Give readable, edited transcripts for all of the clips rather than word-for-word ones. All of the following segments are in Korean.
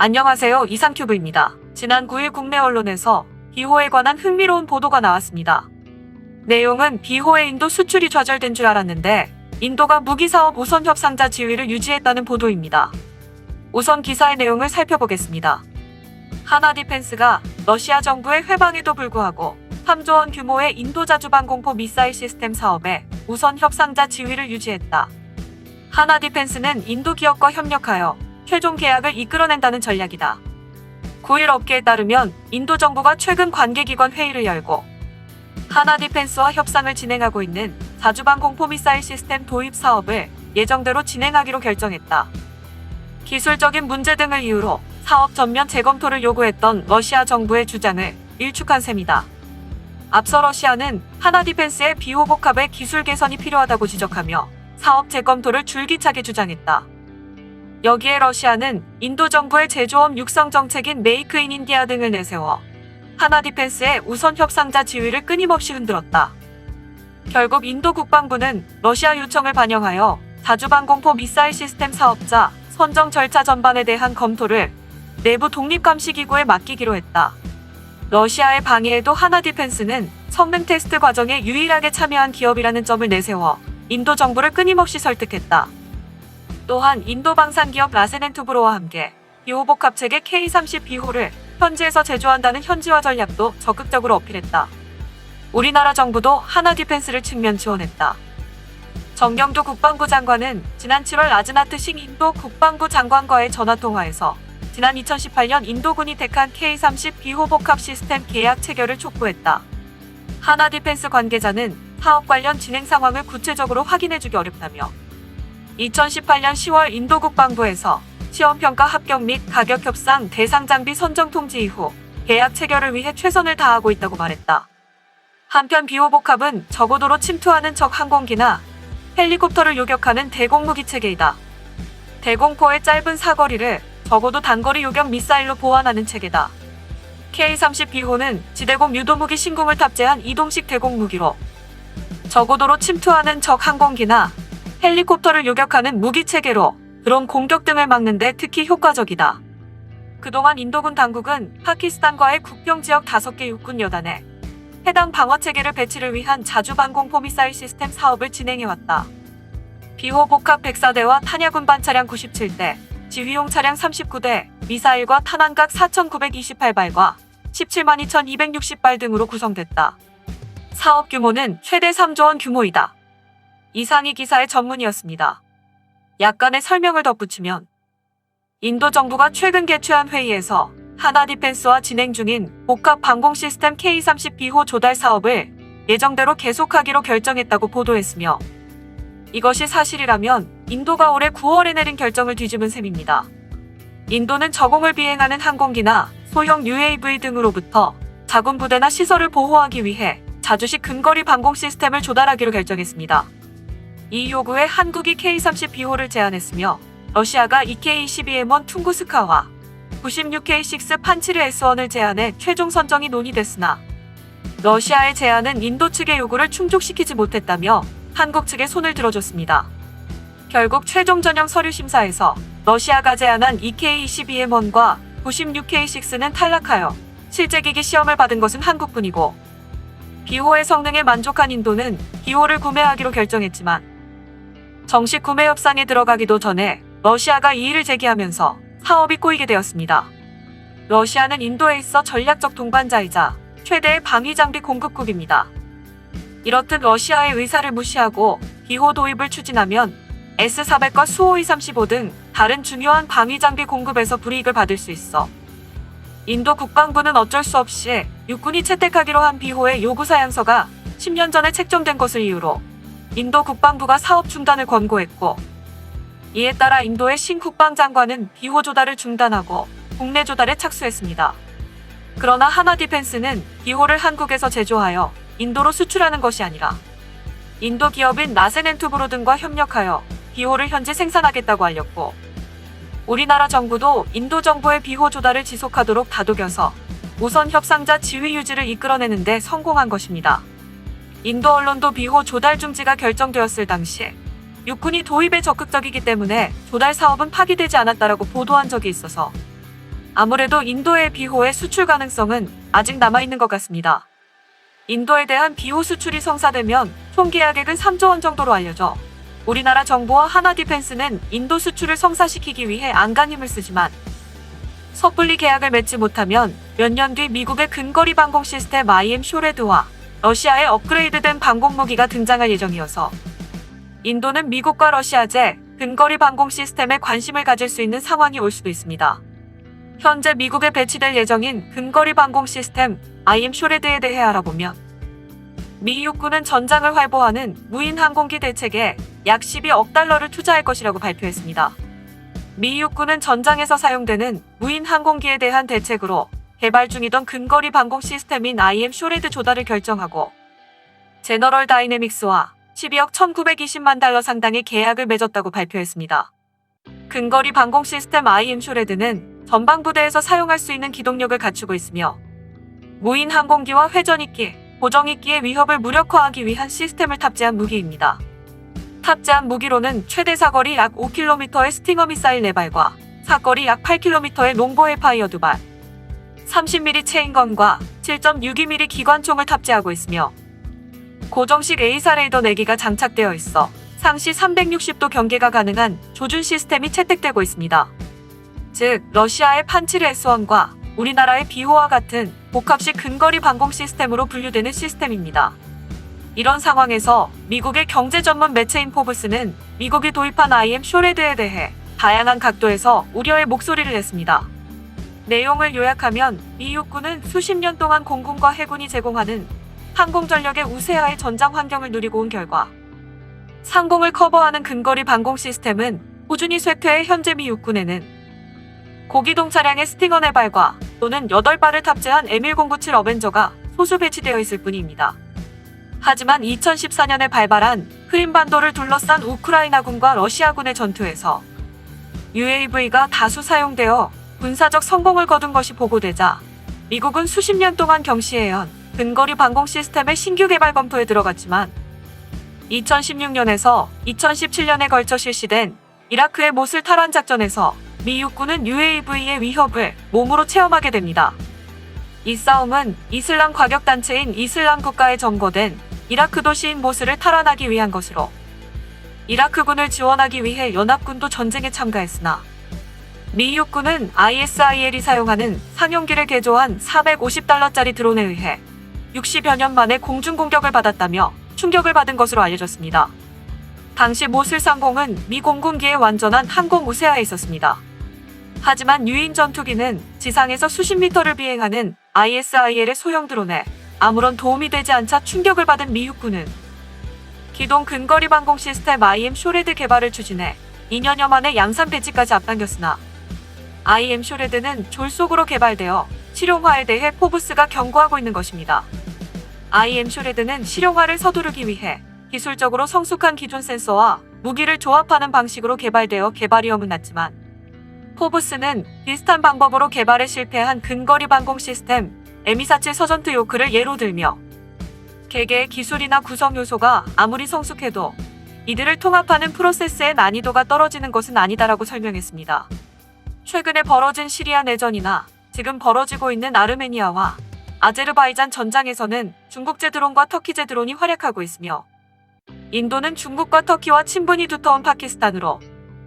안녕하세요. 이상큐브입니다. 지난 9일 국내 언론에서 비호에 관한 흥미로운 보도가 나왔습니다. 내용은 비호의 인도 수출이 좌절된 줄 알았는데 인도가 무기사업 우선 협상자 지위를 유지했다는 보도입니다. 우선 기사의 내용을 살펴보겠습니다. 하나디펜스가 러시아 정부의 회방에도 불구하고 3조 원 규모의 인도 자주방 공포 미사일 시스템 사업에 우선 협상자 지위를 유지했다. 하나디펜스는 인도 기업과 협력하여 최종 계약을 이끌어낸다는 전략이다. 9일 업계에 따르면 인도 정부가 최근 관계기관 회의를 열고 하나디펜스와 협상을 진행하고 있는 자주방 공포 미사일 시스템 도입 사업을 예정대로 진행하기로 결정했다. 기술적인 문제 등을 이유로 사업 전면 재검토를 요구했던 러시아 정부의 주장을 일축한 셈이다. 앞서 러시아는 하나디펜스의 비호복합의 기술 개선이 필요하다고 지적하며 사업 재검토를 줄기차게 주장했다. 여기에 러시아는 인도 정부의 제조업 육성 정책인 메이크 인 인디아 등을 내세워 하나디펜스의 우선 협상자 지위를 끊임없이 흔들었다. 결국 인도 국방부는 러시아 요청을 반영하여 자주방 공포 미사일 시스템 사업자 선정 절차 전반에 대한 검토를 내부 독립감시기구에 맡기기로 했다. 러시아의 방해에도 하나디펜스는 성능 테스트 과정에 유일하게 참여한 기업이라는 점을 내세워 인도 정부를 끊임없이 설득했다. 또한 인도 방산기업 라세넨투브로와 함께 비호복합 체계 K-30 비호를 현지에서 제조한다는 현지화 전략도 적극적으로 어필했다. 우리나라 정부도 하나디펜스를 측면 지원했다. 정경두 국방부 장관은 지난 7월 라즈나트 싱 인도 국방부 장관과의 전화통화에서 지난 2018년 인도군이 택한 K-30 비호복합 시스템 계약 체결을 촉구했다. 하나디펜스 관계자는 사업 관련 진행 상황을 구체적으로 확인해주기 어렵다며 2018년 10월 인도 국방부에서 시험평가 합격 및 가격 협상 대상 장비 선정 통지 이후 계약 체결을 위해 최선을 다하고 있다고 말했다. 한편 비호복합은 저고도로 침투하는 적 항공기나 헬리콥터를 요격하는 대공무기 체계이다. 대공포의 짧은 사거리를 적어도 단거리 요격 미사일로 보완하는 체계다. K-30 비호는 지대공 유도무기 신궁을 탑재한 이동식 대공무기로 저고도로 침투하는 적 항공기나 헬리콥터를 요격하는 무기체계로 드론 공격 등을 막는 데 특히 효과적이다. 그동안 인도군 당국은 파키스탄과의 국경지역 5개 육군 여단에 해당 방어체계를 배치를 위한 자주방공포 미사일 시스템 사업을 진행해왔다. 비호복합 104대와 탄약운 반차량 97대, 지휘용 차량 39대, 미사일과 탄환각 4,928발과 17만 2,260발 등으로 구성됐다. 사업 규모는 최대 3조 원 규모이다. 이상이 기사의 전문이었습니다. 약간의 설명을 덧붙이면 인도 정부가 최근 개최한 회의에서 하나디펜스와 진행 중인 복합 방공 시스템 K-30 비호 조달 사업을 예정대로 계속하기로 결정했다고 보도했으며 이것이 사실이라면 인도가 올해 9월에 내린 결정을 뒤집은 셈입니다. 인도는 저공을 비행하는 항공기나 소형 UAV 등으로부터 자군 부대나 시설을 보호하기 위해 자주식 근거리 방공 시스템을 조달하기로 결정했습니다. 이 요구에 한국이 K-30 비호를 제안했으며 러시아가 EK-22M1 퉁구스카와 96K6 판치르 S1을 제안해 최종 선정이 논의됐으나 러시아의 제안은 인도 측의 요구를 충족시키지 못했다며 한국 측에 손을 들어줬습니다. 결국 최종 전형 서류 심사에서 러시아가 제안한 EK-22M1과 96K6는 탈락하여 실제 기기 시험을 받은 것은 한국뿐이고 비호의 성능에 만족한 인도는 비호를 구매하기로 결정했지만 정식 구매 협상에 들어가기도 전에 러시아가 이의를 제기하면서 사업이 꼬이게 되었습니다. 러시아는 인도에 있어 전략적 동반자이자 최대의 방위 장비 공급국입니다. 이렇듯 러시아의 의사를 무시하고 비호 도입을 추진하면 S-400과 수호이-35 등 다른 중요한 방위 장비 공급에서 불이익을 받을 수 있어 인도 국방부는 어쩔 수 없이 육군이 채택하기로 한 비호의 요구 사양서가 10년 전에 책정된 것을 이유로 인도 국방부가 사업 중단을 권고했고 이에 따라 인도의 신 국방장관은 비호 조달을 중단하고 국내 조달에 착수했습니다. 그러나 하나디펜스는 비호를 한국에서 제조하여 인도로 수출하는 것이 아니라 인도 기업인 라세넨투브로 등과 협력하여 비호를 현지 생산하겠다고 알렸고 우리나라 정부도 인도 정부의 비호 조달을 지속하도록 다독여서 우선 협상자 지위 유지를 이끌어내는 데 성공한 것입니다. 인도 언론도 비호 조달 중지가 결정되었을 당시 육군이 도입에 적극적이기 때문에 조달 사업은 파기되지 않았다라고 보도한 적이 있어서 아무래도 인도의 비호의 수출 가능성은 아직 남아있는 것 같습니다. 인도에 대한 비호 수출이 성사되면 총 계약액은 3조 원 정도로 알려져 우리나라 정부와 하나디펜스는 인도 수출을 성사시키기 위해 안간 힘을 쓰지만 섣불리 계약을 맺지 못하면 몇 년 뒤 미국의 근거리 방공 시스템 IM 쇼레드와 러시아의 업그레이드된 방공 무기가 등장할 예정이어서 인도는 미국과 러시아제 근거리 방공 시스템에 관심을 가질 수 있는 상황이 올 수도 있습니다. 현재 미국에 배치될 예정인 근거리 방공 시스템 IM 쇼레드에 대해 알아보면 미 육군은 전장을 활보하는 무인 항공기 대책에 약 12억 달러를 투자할 것이라고 발표했습니다. 미 육군은 전장에서 사용되는 무인 항공기에 대한 대책으로 개발 중이던 근거리 방공 시스템인 IM 쇼레드 조달을 결정하고 제너럴 다이내믹스와 12억 1920만 달러 상당의 계약을 맺었다고 발표했습니다. 근거리 방공 시스템 IM 쇼레드는 전방부대에서 사용할 수 있는 기동력을 갖추고 있으며 무인 항공기와 회전익기, 고정익기의 위협을 무력화하기 위한 시스템을 탑재한 무기입니다. 탑재한 무기로는 최대 사거리 약 5km의 스팅어 미사일 4발과 사거리 약 8km의 롱보 헬파이어 2발, 30mm 체인건과 7.62mm 기관총을 탑재하고 있으며 고정식 A사 레이더 4기가 장착되어 있어 상시 360도 경계가 가능한 조준 시스템이 채택되고 있습니다. 즉, 러시아의 판치르 S1과 우리나라의 비호와 같은 복합식 근거리 방공 시스템으로 분류되는 시스템입니다. 이런 상황에서 미국의 경제 전문 매체인 포브스는 미국이 도입한 IM 쇼레드에 대해 다양한 각도에서 우려의 목소리를 냈습니다. 내용을 요약하면 미 육군은 수십 년 동안 공군과 해군이 제공하는 항공전력의 우세하의 전장 환경을 누리고 온 결과 상공을 커버하는 근거리 방공 시스템은 꾸준히 쇠퇴해 현재 미 육군에는 고기동 차량의 스팅어 4발과 또는 8발을 탑재한 M1097 어벤저가 소수 배치되어 있을 뿐입니다. 하지만 2014년에 발발한 크림반도를 둘러싼 우크라이나군과 러시아군의 전투에서 UAV가 다수 사용되어 군사적 성공을 거둔 것이 보고되자 미국은 수십 년 동안 경시해온 근거리 방공 시스템의 신규 개발 검토에 들어갔지만 2016년에서 2017년에 걸쳐 실시된 이라크의 모슬 탈환 작전에서 미 육군은 UAV의 위협을 몸으로 체험하게 됩니다. 이 싸움은 이슬람 과격단체인 이슬람 국가에 점거된 이라크 도시인 모슬을 탈환하기 위한 것으로 이라크군을 지원하기 위해 연합군도 전쟁에 참가했으나 미 육군은 ISIL이 사용하는 상용기를 개조한 450달러짜리 드론에 의해 60여 년 만에 공중공격을 받았다며 충격을 받은 것으로 알려졌습니다. 당시 모슬 상공은 미 공군기의 완전한 항공 우세하에 있었습니다. 하지만 유인 전투기는 지상에서 수십 미터를 비행하는 ISIL의 소형 드론에 아무런 도움이 되지 않자 충격을 받은 미 육군은 기동 근거리 방공 시스템 IM 쇼레드 개발을 추진해 2년여 만에 양산 배치까지 앞당겼으나 IM 쇼레드는 졸속으로 개발되어 실용화에 대해 포브스가 경고하고 있는 것입니다. IM 쇼레드는 실용화를 서두르기 위해 기술적으로 성숙한 기존 센서와 무기를 조합하는 방식으로 개발되어 개발 위험은 낮지만 포브스는 비슷한 방법으로 개발에 실패한 근거리 방공 시스템 M247 서전투 요크를 예로 들며 개개의 기술이나 구성 요소가 아무리 성숙해도 이들을 통합하는 프로세스의 난이도가 떨어지는 것은 아니다라고 설명했습니다. 최근에 벌어진 시리아 내전이나 지금 벌어지고 있는 아르메니아와 아제르바이잔 전장에서는 중국제 드론과 터키제 드론이 활약하고 있으며 인도는 중국과 터키와 친분이 두터운 파키스탄으로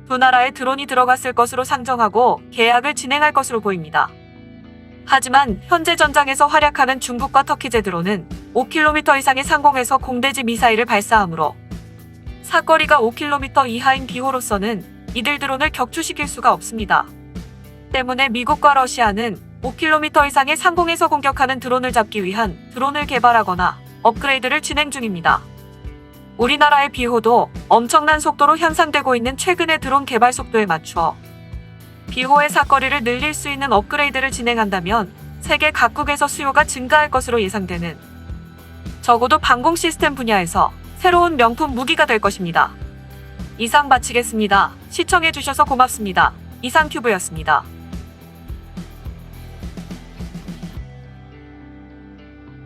두 나라의 드론이 들어갔을 것으로 상정하고 계약을 진행할 것으로 보입니다. 하지만 현재 전장에서 활약하는 중국과 터키제 드론은 5km 이상의 상공에서 공대지 미사일을 발사하므로 사거리가 5km 이하인 비호로서는 이들 드론을 격추시킬 수가 없습니다. 때문에 미국과 러시아는 5km 이상의 상공에서 공격하는 드론을 잡기 위한 드론을 개발하거나 업그레이드를 진행 중입니다. 우리나라의 비호도 엄청난 속도로 향상되고 있는 최근의 드론 개발 속도에 맞추어 비호의 사거리를 늘릴 수 있는 업그레이드를 진행한다면 세계 각국에서 수요가 증가할 것으로 예상되는 적어도 방공 시스템 분야에서 새로운 명품 무기가 될 것입니다. 이상 마치겠습니다. 시청해주셔서 고맙습니다. 이상큐브였습니다.